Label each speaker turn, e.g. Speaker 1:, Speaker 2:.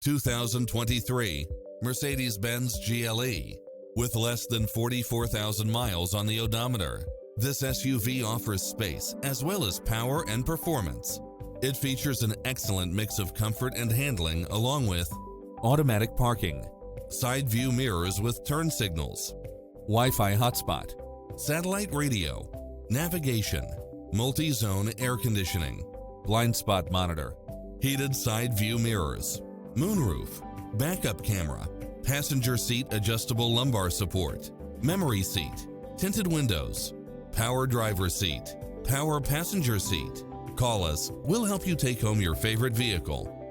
Speaker 1: 2023 Mercedes-Benz GLE. With less than 44,000 miles on the odometer, this SUV offers space as well as power and performance. It features an excellent mix of comfort and handling along with automatic parking, side view mirrors with turn signals, Wi-Fi hotspot, satellite radio, navigation, multi-zone air conditioning, blind spot monitor, heated side view mirrors, moonroof, backup camera, passenger seat adjustable lumbar support, memory seat, tinted windows, power driver seat, power passenger seat. Call us, we'll help you take home your favorite vehicle.